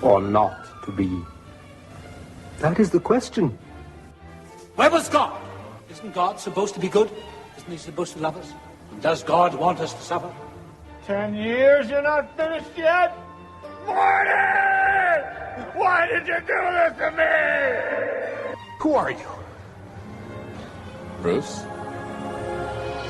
or not to be? That is the question. Where was God? Isn't God supposed to be good? Isn't he supposed to love us? And does God want us to suffer? 10 years, you're not finished yet? Morty! Why did you do this to me? Who are you? Bruce?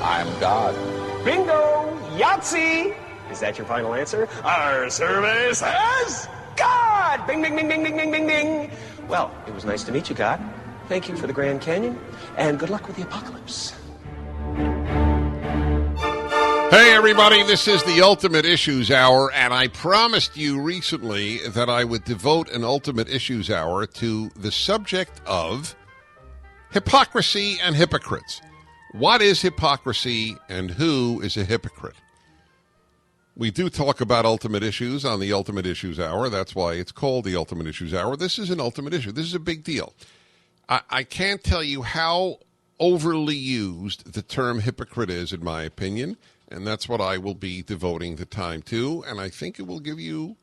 I'm God. Bingo! Yahtzee! Is that your final answer? Our survey says God! Bing, bing, bing, bing, bing, bing, bing, bing. Well, it was nice to meet you, God. Thank you for the Grand Canyon, and good luck with the apocalypse. Hey, everybody, this is the Ultimate Issues Hour, and I promised you recently that I would devote an Ultimate Issues Hour to the subject of hypocrisy and hypocrites. What is hypocrisy, and who is a hypocrite? We do talk about ultimate issues on the Ultimate Issues Hour. That's why it's called the Ultimate Issues Hour. This is an ultimate issue. This is a big deal. I can't tell you how overly used the term hypocrite is, in my opinion, and that's what I will be devoting the time to, and I think it will give you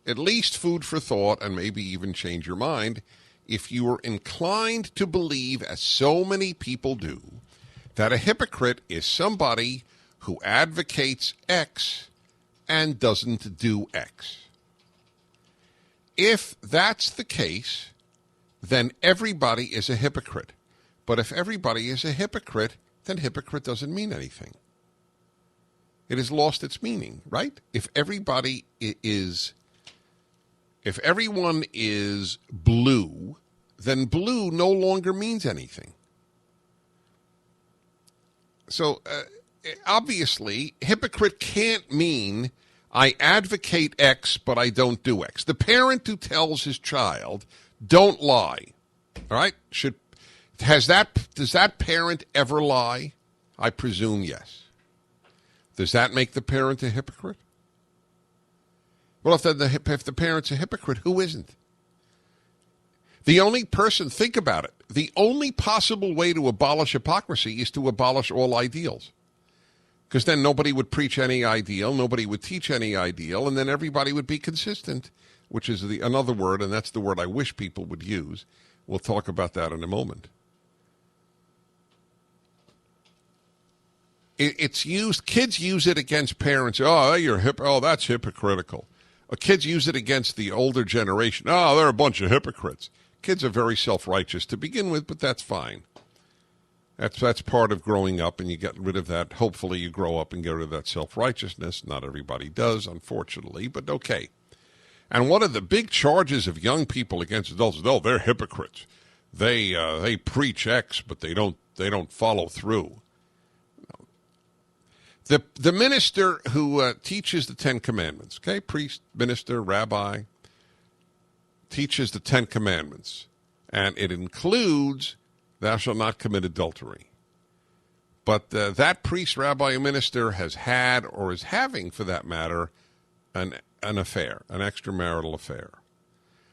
at least food for thought and maybe even change your mind if you are inclined to believe, as so many people do, that a hypocrite is somebody who advocates X and doesn't do X. If that's the case, then everybody is a hypocrite. But if everybody is a hypocrite, then hypocrite doesn't mean anything. It has lost its meaning, right? If everyone is blue, then blue no longer means anything. So, obviously, hypocrite can't mean I advocate X, but I don't do X. The parent who tells his child, don't lie, all right? Does that parent ever lie? I presume yes. Does that make the parent a hypocrite? Well, if the parent's a hypocrite, who isn't? The only person, think about it, the only possible way to abolish hypocrisy is to abolish all ideals. Because then nobody would preach any ideal, nobody would teach any ideal, and then everybody would be consistent, which is another word, and that's the word I wish people would use. We'll talk about that in a moment. It's used, kids use it against parents. Oh, you're oh, that's hypocritical. Kids use it against the older generation. Oh, they're a bunch of hypocrites. Kids are very self-righteous to begin with, but that's fine. That's part of growing up, and you get rid of that. Hopefully you grow up and get rid of that self-righteousness. Not everybody does, unfortunately, but okay. And one of the big charges of young people against adults is, oh, they're hypocrites. They preach X, but they don't follow through. The minister who teaches the Ten Commandments, okay, priest, minister, rabbi, teaches the Ten Commandments, and it includes thou shalt not commit adultery. But that priest, rabbi, or minister has had, or is having, for that matter, an affair, an extramarital affair.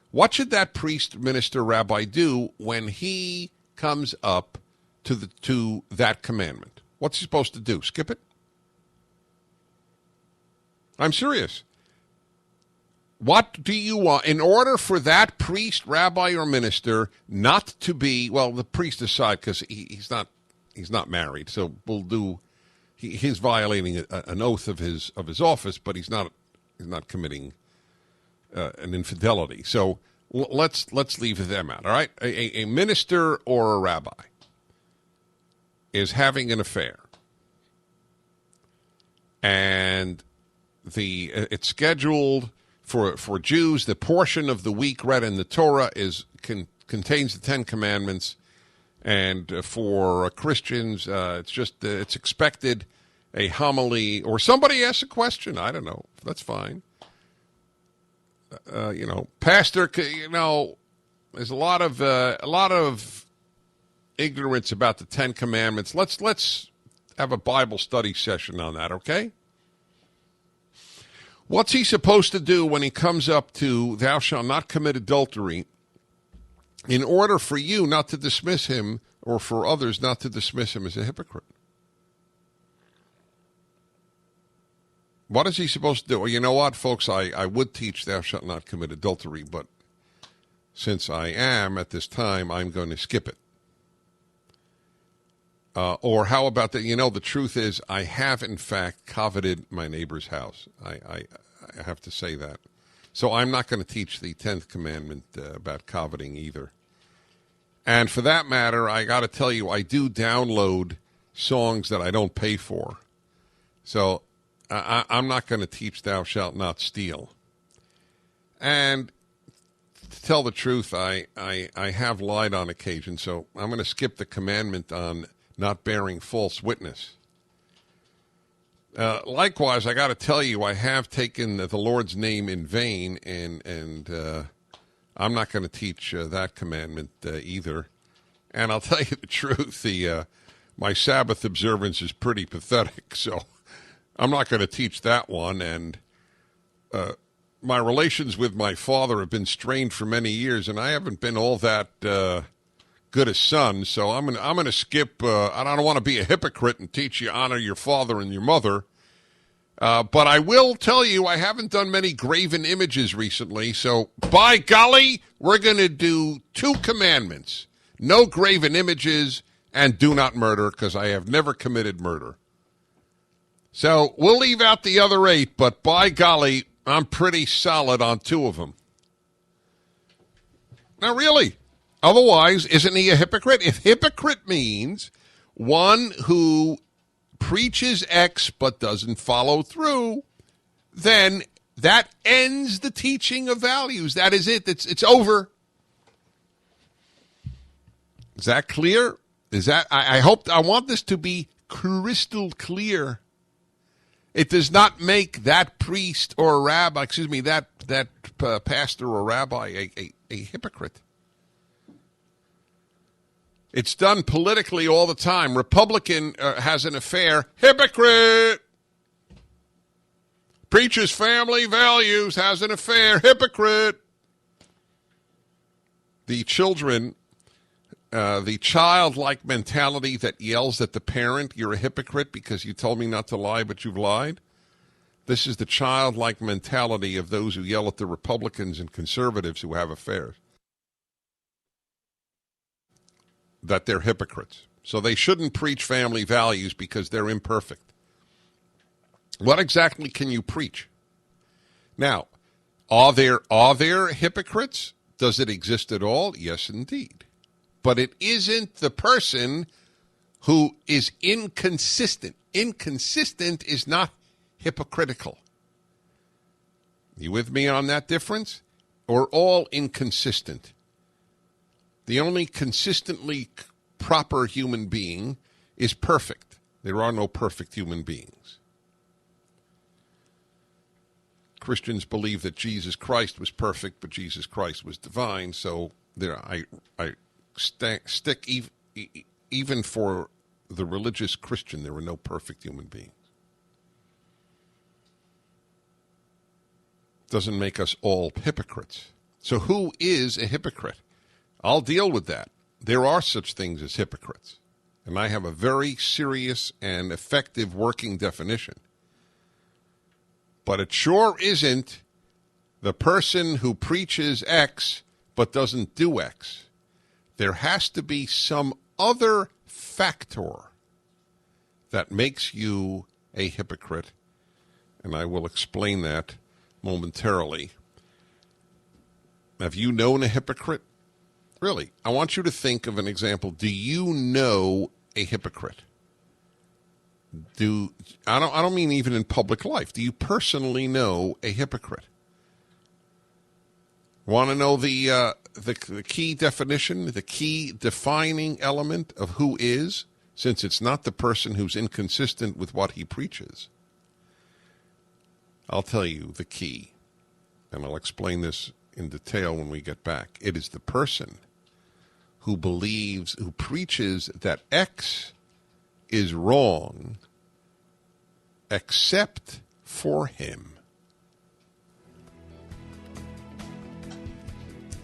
What should that priest, minister, rabbi do when he comes up to that commandment? What's he supposed to do? Skip it? I'm serious. What do you want in order for that priest, rabbi, or minister not to be, well, the priest aside, because he's not married, so we'll do, he's violating an oath of his office, but he's not committing an infidelity. So let's leave them out, all right? A minister or a rabbi is having an affair, and it's scheduled for Jews. The portion of the week read in the Torah contains the Ten Commandments, and for Christians, it's expected a homily, or somebody asks a question. I don't know. That's fine. Pastor, there's a lot of ignorance about the Ten Commandments. Let's have a Bible study session on that, okay? What's he supposed to do when he comes up to thou shalt not commit adultery in order for you not to dismiss him, or for others not to dismiss him as a hypocrite? What is he supposed to do? Well, you know what, folks? I would teach thou shalt not commit adultery, but since I am at this time, I'm going to skip it. Or how about that? You know, the truth is I have, in fact, coveted my neighbor's house. I have to say that. So I'm not going to teach the 10th commandment about coveting either. And for that matter, I got to tell you, I do download songs that I don't pay for. So I'm not going to teach thou shalt not steal. And to tell the truth, I have lied on occasion, so I'm going to skip the commandment on not bearing false witness. Likewise, I got to tell you, I have taken the Lord's name in vain, and I'm not going to teach that commandment either. And I'll tell you the truth, my Sabbath observance is pretty pathetic, so I'm not going to teach that one. And my relations with my father have been strained for many years, and I haven't been all that good a son. So I'm going to skip. I don't want to be a hypocrite and teach you honor your father and your mother. But I will tell you, I haven't done many graven images recently. So by golly, we're going to do 2 commandments: no graven images and do not murder, because I have never committed murder. So we'll leave out the other 8, but by golly, I'm pretty solid on 2 of them. Now, really, otherwise, isn't he a hypocrite? If hypocrite means one who preaches X but doesn't follow through, then that ends the teaching of values. That is it. It's over. Is that clear? Is that? I want this to be crystal clear. It does not make that priest or rabbi, that pastor or rabbi a hypocrite. It's done politically all the time. Republican has an affair, hypocrite. Preaches family values, has an affair, hypocrite. The childlike mentality that yells at the parent, you're a hypocrite because you told me not to lie, but you've lied. This is the childlike mentality of those who yell at the Republicans and conservatives who have affairs, that they're hypocrites. So they shouldn't preach family values because they're imperfect. What exactly can you preach? Now, are there hypocrites? Does it exist at all? Yes, indeed. But it isn't the person who is inconsistent. Inconsistent is not hypocritical. You with me on that difference? Or all inconsistent? The only consistently proper human being is perfect. There are no perfect human beings. Christians believe that Jesus Christ was perfect, but Jesus Christ was divine. So there, I stick even for the religious Christian, there are no perfect human beings. Doesn't make us all hypocrites. So who is a hypocrite? I'll deal with that. There are such things as hypocrites, and I have a very serious and effective working definition. But it sure isn't the person who preaches X but doesn't do X. There has to be some other factor that makes you a hypocrite, and I will explain that momentarily. Have you known a hypocrite? Really, I want you to think of an example. Do you know a hypocrite? I don't mean even in public life. Do you personally know a hypocrite? Want to know the key definition, the key defining element of who is, since it's not the person who's inconsistent with what he preaches? I'll tell you the key, and I'll explain this in detail when we get back. It is the person who preaches that X is wrong except for him.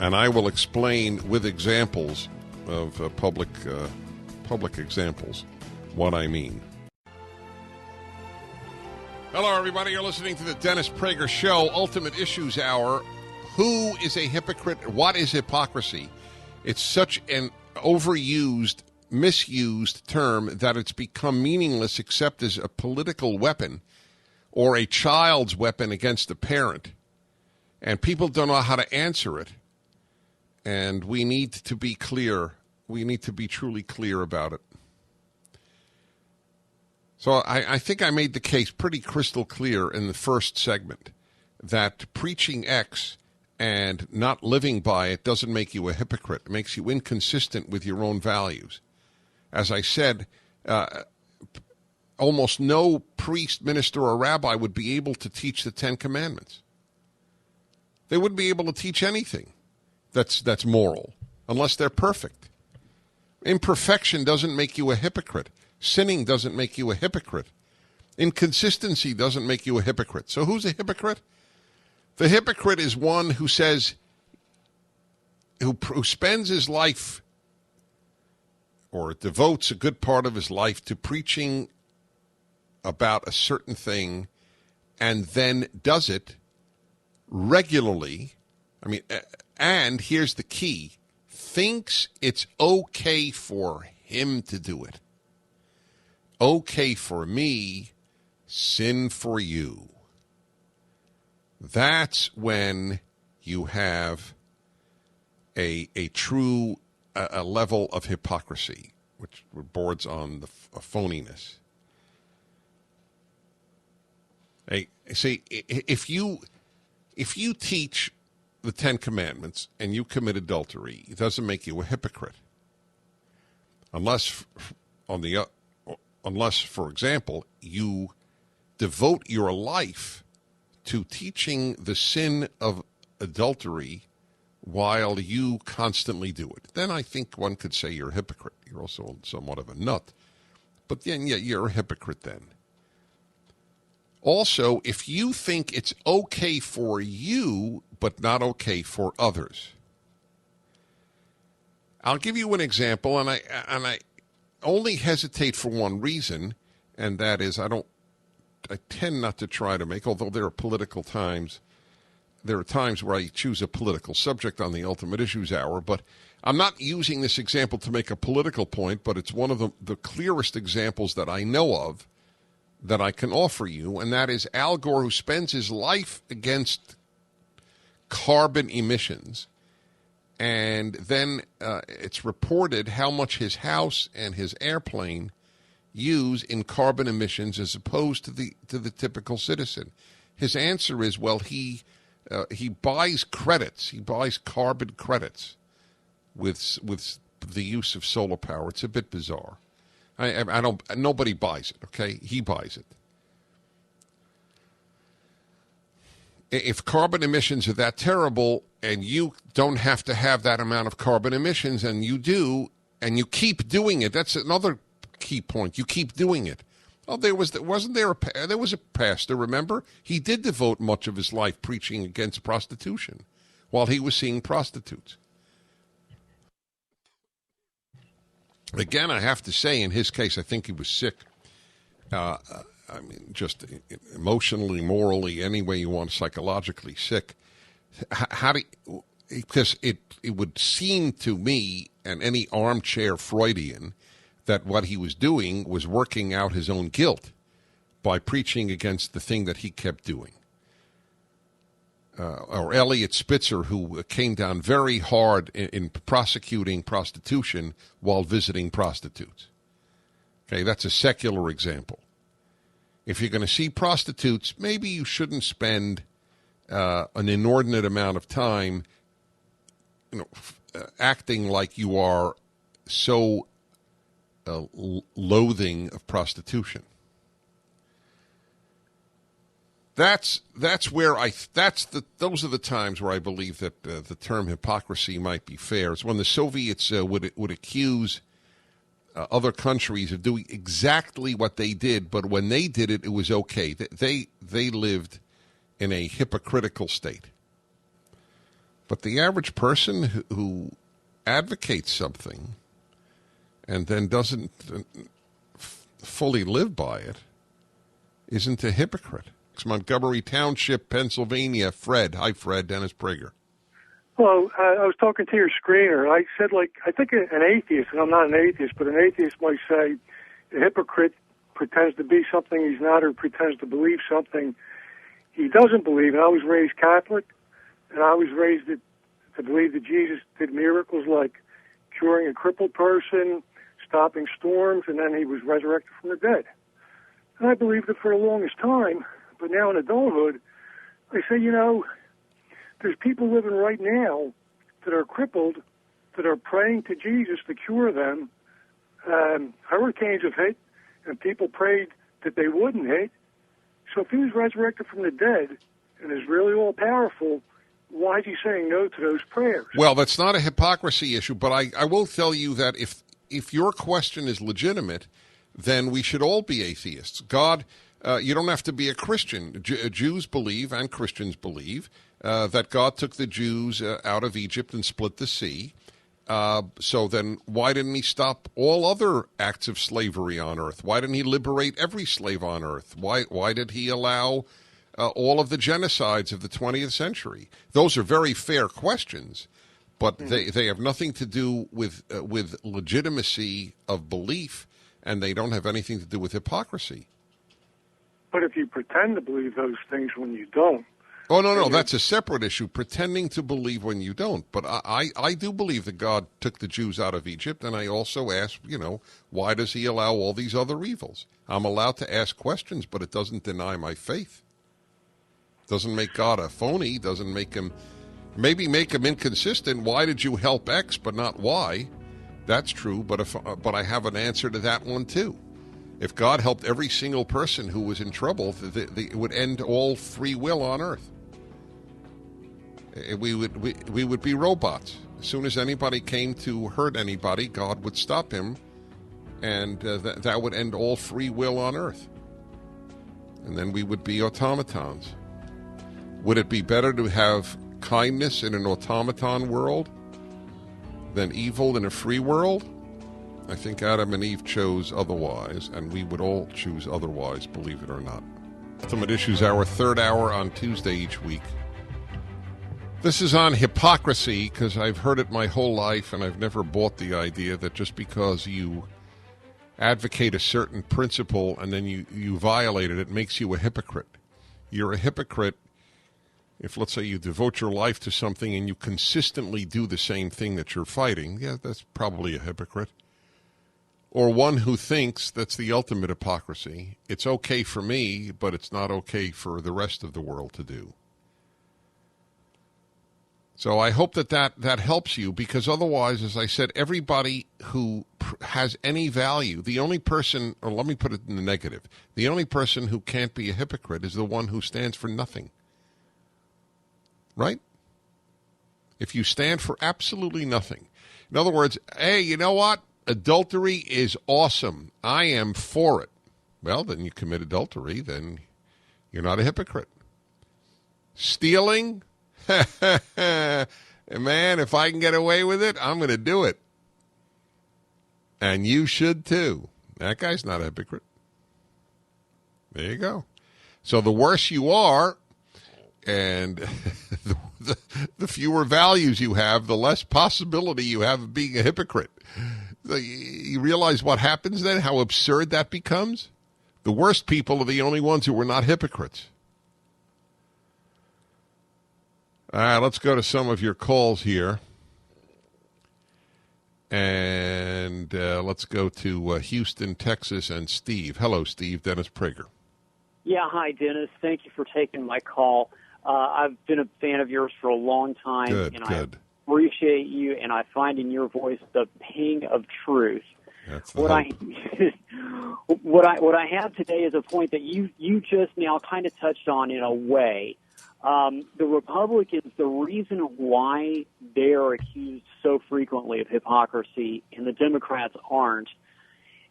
And I will explain with examples of public examples what I mean. Hello, everybody. You're listening to the Dennis Prager Show, Ultimate Issues Hour. Who is a hypocrite? What is hypocrisy? It's such an overused, misused term that it's become meaningless except as a political weapon or a child's weapon against a parent. And people don't know how to answer it. And we need to be clear. We need to be truly clear about it. So I think I made the case pretty crystal clear in the first segment that preaching X and not living by it doesn't make you a hypocrite. It makes you inconsistent with your own values. As I said, almost no priest, minister, or rabbi would be able to teach the Ten Commandments. They wouldn't be able to teach anything that's moral unless they're perfect. Imperfection doesn't make you a hypocrite. Sinning doesn't make you a hypocrite. Inconsistency doesn't make you a hypocrite. So who's a hypocrite? The hypocrite is one who says, who spends his life or devotes a good part of his life to preaching about a certain thing and then does it regularly. I mean, and here's the key, thinks it's okay for him to do it. Okay for me, sin for you. That's when you have a true a level of hypocrisy, which borders on the phoniness. See, if you teach the Ten Commandments and you commit adultery, it doesn't make you a hypocrite, unless, for example, you devote your life to teaching the sin of adultery while you constantly do it. Then I think one could say you're a hypocrite. You're also somewhat of a nut. But then, yeah, you're a hypocrite then. Also, if you think it's okay for you, but not okay for others. I'll give you an example, and I only hesitate for one reason, and that is I tend not to try to make, although there are times where I choose a political subject on the Ultimate Issues Hour, but I'm not using this example to make a political point, but it's one of the clearest examples that I know of that I can offer you, and that is Al Gore, who spends his life against carbon emissions, and then it's reported how much his house and his airplane use in carbon emissions as opposed to the typical citizen. His answer is, well, he buys credits. He buys carbon credits with the use of solar power. It's a bit bizarre. Nobody buys it, okay? He buys it. If carbon emissions are that terrible and you don't have to have that amount of carbon emissions and you do, and you keep doing it, that's another key point. You keep doing it. Oh, there was a pastor, remember? He did devote much of his life preaching against prostitution while he was seeing prostitutes. Again, I have to say, in his case, I think he was sick. I mean, just emotionally, morally, any way you want, psychologically sick. Because it would seem to me, and any armchair Freudian, that what he was doing was working out his own guilt by preaching against the thing that he kept doing. Or Elliot Spitzer, who came down very hard in prosecuting prostitution while visiting prostitutes. Okay, that's a secular example. If you're going to see prostitutes, maybe you shouldn't spend an inordinate amount of time, acting like you are so loathing of prostitution. Those are the times where I believe that the term hypocrisy might be fair. It's when the Soviets would accuse other countries of doing exactly what they did, but when they did it, it was okay. They lived in a hypocritical state. But the average person who advocates something and then doesn't fully live by it isn't a hypocrite. It's Montgomery Township, Pennsylvania. Fred. Hi, Fred. Dennis Prager. Well, I was talking to your screener. I said, I think an atheist, and I'm not an atheist, but an atheist might say a hypocrite pretends to be something he's not or pretends to believe something he doesn't believe. And I was raised Catholic, and I was raised to believe that Jesus did miracles like curing a crippled person, stopping storms, and then he was resurrected from the dead. And I believed it for the longest time, but now in adulthood, I say, there's people living right now that are crippled, that are praying to Jesus to cure them. Hurricanes have hit, and people prayed that they wouldn't hit. So if he was resurrected from the dead and is really all-powerful, why is he saying no to those prayers? Well, that's not a hypocrisy issue, but I will tell you that if your question is legitimate, then we should all be atheists. God, you don't have to be a Christian. Jews believe, and Christians believe, that God took the Jews out of Egypt and split the sea. So then why didn't he stop all other acts of slavery on earth? Why didn't he liberate every slave on earth? Why did he allow all of the genocides of the 20th century? Those are very fair questions, but they have nothing to do with legitimacy of belief, and they don't have anything to do with hypocrisy. But if you pretend to believe those things when you don't. Oh, no, that's a separate issue, pretending to believe when you don't. But I do believe that God took the Jews out of Egypt, and I also ask, why does he allow all these other evils? I'm allowed to ask questions, but it doesn't deny my faith. Doesn't make God a phony, doesn't make him, maybe make him inconsistent. Why did you help X but not Y? That's true, but I have an answer to that one too. If God helped every single person who was in trouble, it would end all free will on earth. We would be robots. As soon as anybody came to hurt anybody, God would stop him, and that would end all free will on earth. And then we would be automatons. Would it be better to have kindness in an automaton world than evil in a free world? I think Adam and Eve chose otherwise, and we would all choose otherwise, believe it or not. Ultimate Issues Hour, third hour on Tuesday each week. This is on hypocrisy, because I've heard it my whole life, and I've never bought the idea that just because you advocate a certain principle and then you violate it, it makes you a hypocrite. You're a hypocrite if, let's say, you devote your life to something and you consistently do the same thing that you're fighting. Yeah, that's probably a hypocrite. Or one who thinks, that's the ultimate hypocrisy, it's okay for me, but it's not okay for the rest of the world to do. So I hope that helps you, because otherwise, as I said, everybody who has any value, the only person, or let me put it in the negative, the only person who can't be a hypocrite is the one who stands for nothing. Right? If you stand for absolutely nothing. In other words, hey, you know what? Adultery is awesome. I am for it. Well, then you commit adultery, then you're not a hypocrite. Stealing? Man, if I can get away with it, I'm going to do it. And you should too. That guy's not a hypocrite. There you go. So the worse you are, and the fewer values you have, the less possibility you have of being a hypocrite. You realize what happens then, how absurd that becomes? The worst people are the only ones who are not hypocrites. All right, let's go to some of your calls here. And let's go to Houston, Texas, and Steve. Hello, Steve. Dennis Prager. Yeah, hi, Dennis. Thank you for taking my call. I've been a fan of yours for a long time. Good. I appreciate you, and I find in your voice the ping of truth. That's the hope. What I have today is a point that you just now kind of touched on in a way. The Republicans, the reason why they are accused so frequently of hypocrisy and the Democrats aren't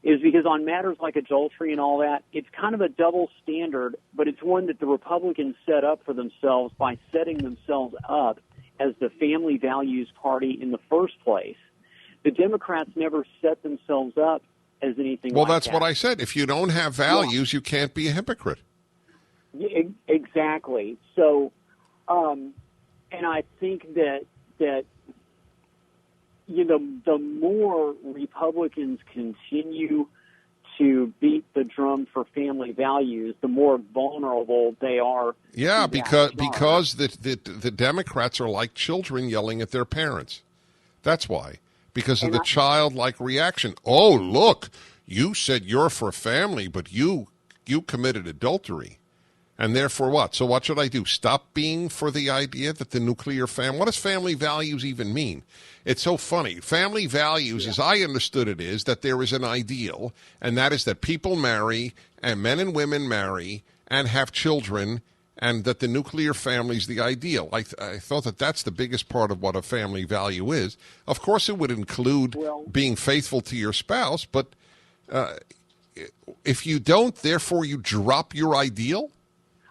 is because on matters like adultery and all that, it's kind of a double standard, but it's one that the Republicans set up for themselves by setting themselves up as the family values party in the first place. The Democrats never set themselves up as anything well, like that. Well, that's what I said. If you don't have values, you can't be a hypocrite. Exactly. So, and I think that the more Republicans continue to beat the drum for family values, the more vulnerable they are. Yeah, because the Democrats are like children yelling at their parents. That's why. Because of the childlike reaction. Oh, look, you said you're for family, but you committed adultery. And therefore what? So what should I do? Stop being for the idea that the nuclear family... What does family values even mean? It's so funny. Family values, as I understood it, is that there is an ideal, and that is that people marry, and men and women marry, and have children, and that the nuclear family is the ideal. I thought that that's the biggest part of what a family value is. Of course, it would include being faithful to your spouse, but if you don't, therefore you drop your ideal?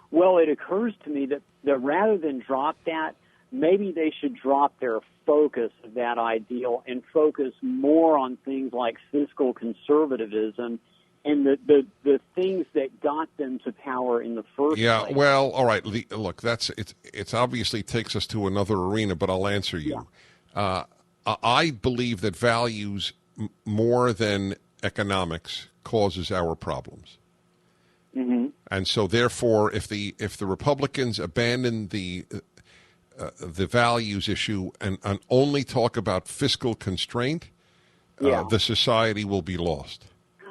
Well, it occurs to me that rather than drop that, maybe they should drop their focus of that ideal and focus more on things like fiscal conservatism and the things that got them to power in the first place. Yeah, well, all right. Look, it's obviously takes us to another arena, but I'll answer you. Yeah. I believe that values more than economics causes our problems. Mm-hmm. And so, therefore, if the Republicans abandon the values issue and only talk about fiscal constraint, the society will be lost.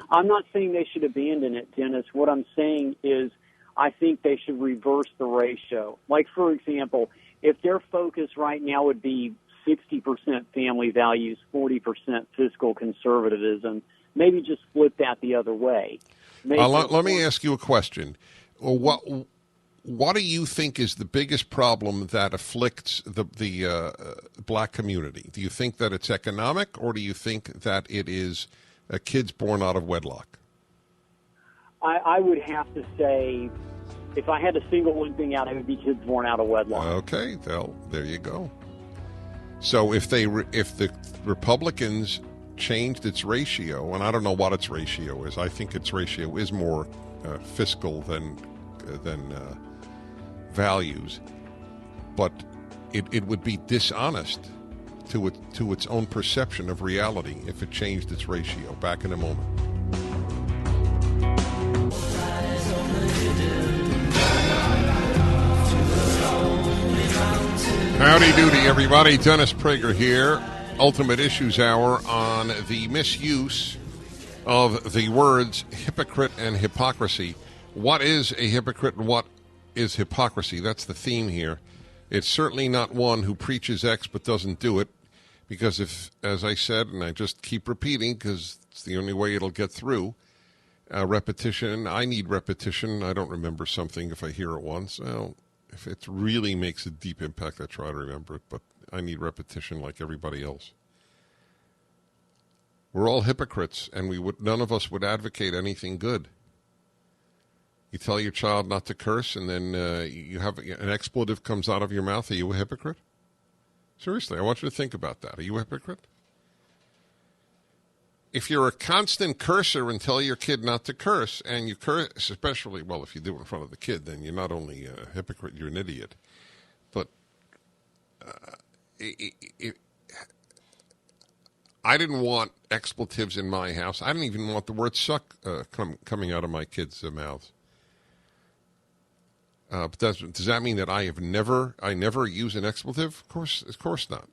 I'm not saying they should abandon it, Dennis. What I'm saying is I think they should reverse the ratio. Like, for example, if their focus right now would be 60% family values, 40% fiscal conservatism, maybe just flip that the other way. Let me ask you a question. What do you think is the biggest problem that afflicts the black community? Do you think that it's economic, or do you think that it is kids born out of wedlock? I would have to say, if I had to single one thing out, it would be kids born out of wedlock. Okay, well, there you go. So if the Republicans changed its ratio, and I don't know what its ratio is. I think its ratio is more fiscal than values, but it would be dishonest to its own perception of reality if it changed its ratio. Back in a moment. Howdy doody, everybody. Dennis Prager here. Ultimate Issues Hour on the misuse of the words hypocrite and hypocrisy. What is a hypocrite and what is hypocrisy? That's the theme here. It's certainly not one who preaches X but doesn't do it, because if, as I said, and I just keep repeating because it's the only way it'll get through, repetition. I need repetition. I don't remember something if I hear it once. Well, if it really makes a deep impact, I try to remember it, but I need repetition like everybody else. We're all hypocrites, and none of us would advocate anything good. You tell your child not to curse, and then you have an expletive comes out of your mouth. Are you a hypocrite? Seriously, I want you to think about that. Are you a hypocrite? If you're a constant cursor and tell your kid not to curse, and you curse, especially, well, if you do it in front of the kid, then you're not only a hypocrite, you're an idiot. But I didn't want expletives in my house. I didn't even want the word suck coming out of my kids' mouths. But does that mean that I never use an expletive? Of course not.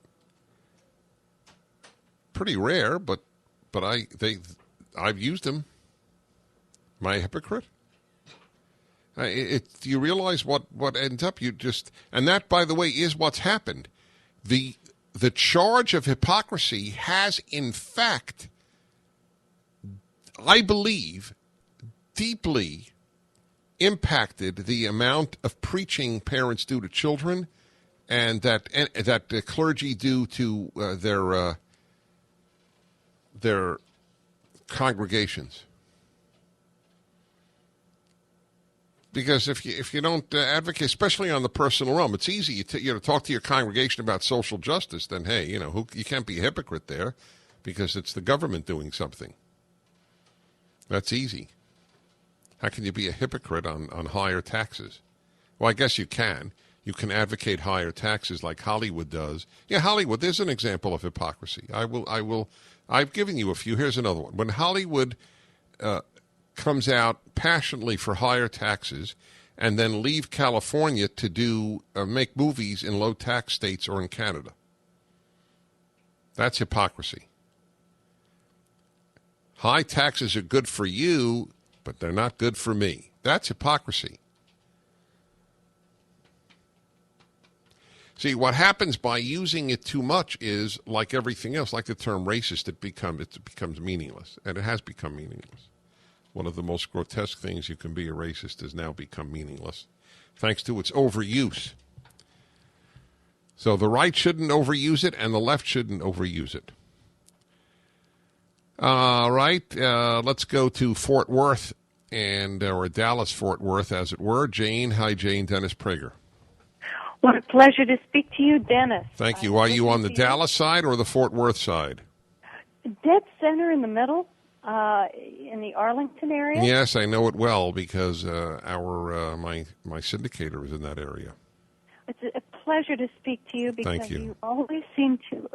Pretty rare, but I've used them. Am I a hypocrite? Do you realize what ends up? And that, by the way, is what's happened. The charge of hypocrisy has, in fact, I believe, deeply impacted the amount of preaching parents do to children, and that the clergy do to their congregations. Because if you don't advocate, especially on the personal realm, it's easy to talk to your congregation about social justice. Then hey, you can't be a hypocrite there, because it's the government doing something. That's easy. How can you be a hypocrite on higher taxes? Well, I guess you can. You can advocate higher taxes like Hollywood does. Yeah, Hollywood, there's an example of hypocrisy. I've given you a few. Here's another one. When Hollywood comes out passionately for higher taxes and then leave California to make movies in low-tax states or in Canada. That's hypocrisy. High taxes are good for you, but they're not good for me. That's hypocrisy. See, what happens by using it too much is, like everything else, like the term racist, it becomes meaningless, and it has become meaningless. One of the most grotesque things you can be a racist has now become meaningless, thanks to its overuse. So the right shouldn't overuse it, and the left shouldn't overuse it. All right, let's go to Fort Worth, or Dallas-Fort Worth, as it were. Jane. Hi, Jane. Dennis Prager. What a pleasure to speak to you, Dennis. Thank you. Are you on the Dallas side or the Fort Worth side? Dead center in the middle, in the Arlington area. Yes, I know it well because my syndicator is in that area. It's a pleasure to speak to you because Thank you. You always seem to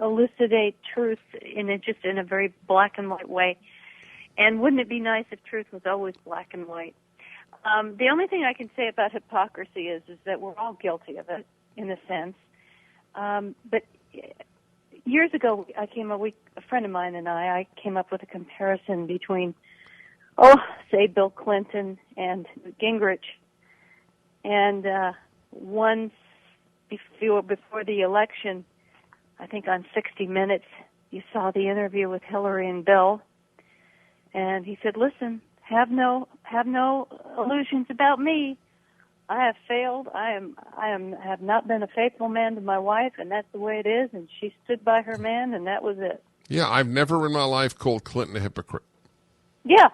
elucidate truth in a very black and white way. And wouldn't it be nice if truth was always black and white? The only thing I can say about hypocrisy is that we're all guilty of it, in a sense. But years ago, a friend of mine and I came up with a comparison between, say, Bill Clinton and Gingrich. And once before the election, I think on 60 Minutes, you saw the interview with Hillary and Bill. And he said, listen, have no illusions about me. I have failed. have not been a faithful man to my wife, and that's the way it is. And she stood by her man, and that was it. Yeah, I've never in my life called Clinton a hypocrite. Yeah,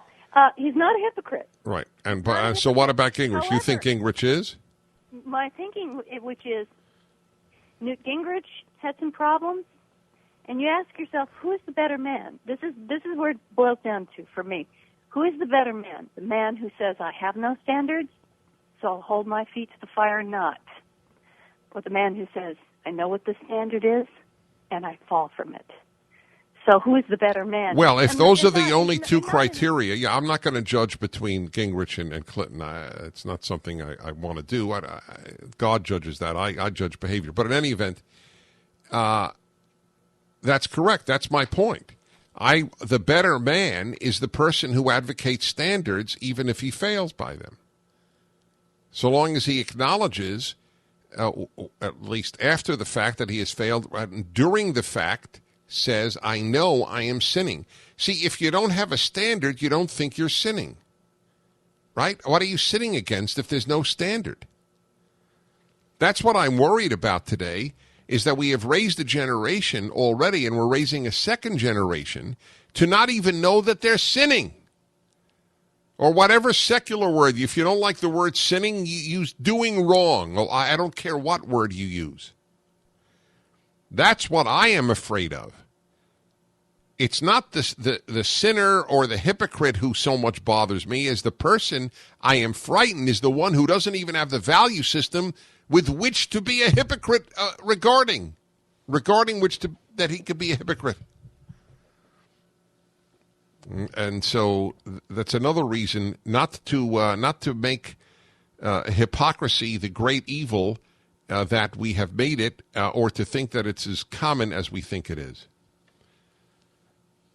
he's not a hypocrite. Right. And so what about Gingrich? However, you think Gingrich is? My thinking, which is, Newt Gingrich had some problems, and you ask yourself, who is the better man? This is where it boils down to for me. Who is the better man? The man who says, I have no standards, so I'll hold my feet to the fire and not. Or the man who says, I know what the standard is, and I fall from it. So who is the better man? Well, if those are the only two criteria, I'm not going to judge between Gingrich and Clinton. It's not something I want to do. God judges that. I judge behavior. But in any event, that's correct. That's my point. The better man is the person who advocates standards even if he fails by them. So long as he acknowledges, at least after the fact, that he has failed, during the fact, says, I know I am sinning. See, if you don't have a standard, you don't think you're sinning. Right? What are you sinning against if there's no standard? That's what I'm worried about today, is that we have raised a generation already, and we're raising a second generation to not even know that they're sinning. Or whatever secular word. If you don't like the word sinning, you use doing wrong. Well, I don't care what word you use. That's what I am afraid of. It's not the sinner or the hypocrite who so much bothers me as the person I am frightened is the one who doesn't even have the value system with which to be a hypocrite regarding that he could be a hypocrite. And so that's another reason not to make hypocrisy the great evil that we have made it, or to think that it's as common as we think it is.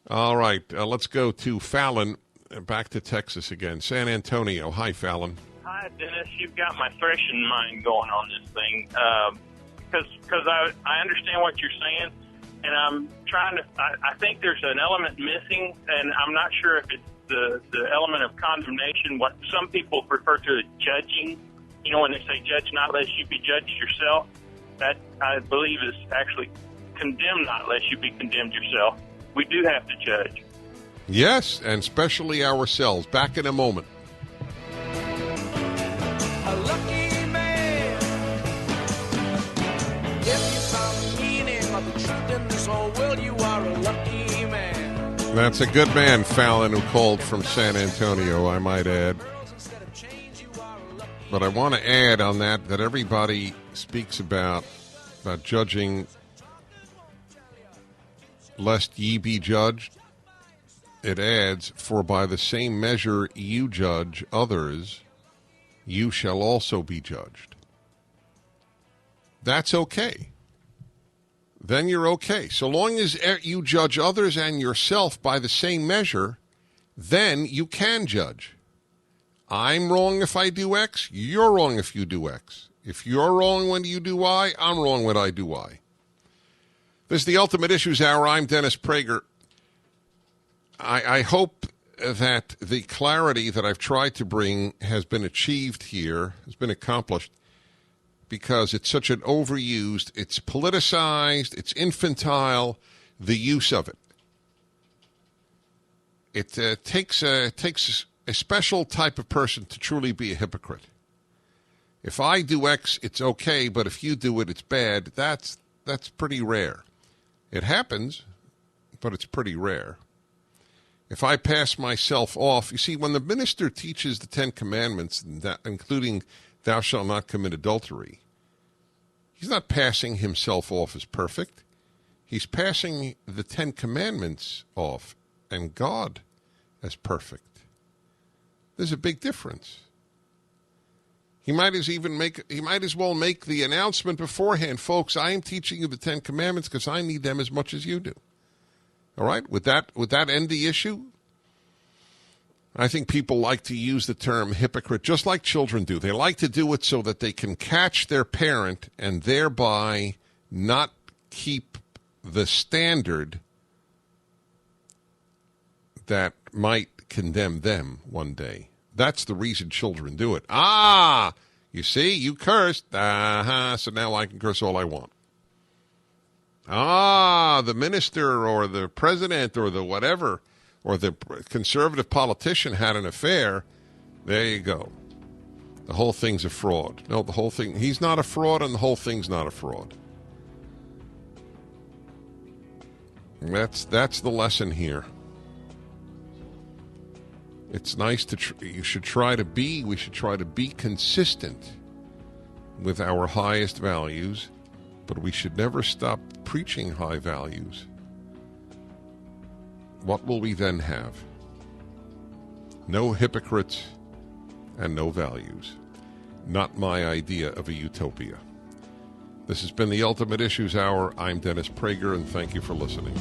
All right, let's go to Fallon, back to Texas again. San Antonio. Hi, Fallon. Hi, Dennis. You've got my threshing mind going on this thing, because I understand what you're saying, and I'm trying to. I think there's an element missing, and I'm not sure if it's the element of condemnation. What some people refer to as judging. You know, when they say judge not lest you be judged yourself, that I believe is actually condemn not lest you be condemned yourself. We do have to judge. Yes, and especially ourselves. Back in a moment. A lucky man. If you found the meaning of the truth in this whole world, you are a lucky man. That's a good man, Fallon, who called from San Antonio, I might add. But I want to add on that everybody speaks about judging lest ye be judged. It adds, for by the same measure you judge others, you shall also be judged. That's okay. Then you're okay. So long as you judge others and yourself by the same measure, then you can judge. I'm wrong if I do X, you're wrong if you do X. If you're wrong when you do Y, I'm wrong when I do Y. This is the Ultimate Issues Hour. I'm Dennis Prager. I hope that the clarity that I've tried to bring has been achieved here, has been accomplished, because it's such an overused, it's politicized, it's infantile, the use of it. It takes a special type of person to truly be a hypocrite. If I do X, it's okay, but if you do it, it's bad. That's pretty rare. It happens, but it's pretty rare. If I pass myself off, you see, when the minister teaches the Ten Commandments, including thou shalt not commit adultery, he's not passing himself off as perfect. He's passing the Ten Commandments off and God as perfect. There's a big difference. He might as well make the announcement beforehand, folks, I am teaching you the Ten Commandments because I need them as much as you do. All right? Would that end the issue? I think people like to use the term hypocrite just like children do. They like to do it so that they can catch their parent and thereby not keep the standard that might condemn them one day. That's the reason children do it. You see, you cursed. So now I can curse all I want. The minister or the president or the whatever or the conservative politician had an affair. There you go. The whole thing's a fraud. No, the whole thing, he's not a fraud and the whole thing's not a fraud. And that's the lesson here. It's nice we should try to be consistent with our highest values, but we should never stop preaching high values. What will we then have? No hypocrites and no values. Not my idea of a utopia. This has been the Ultimate Issues Hour. I'm Dennis Prager, and thank you for listening.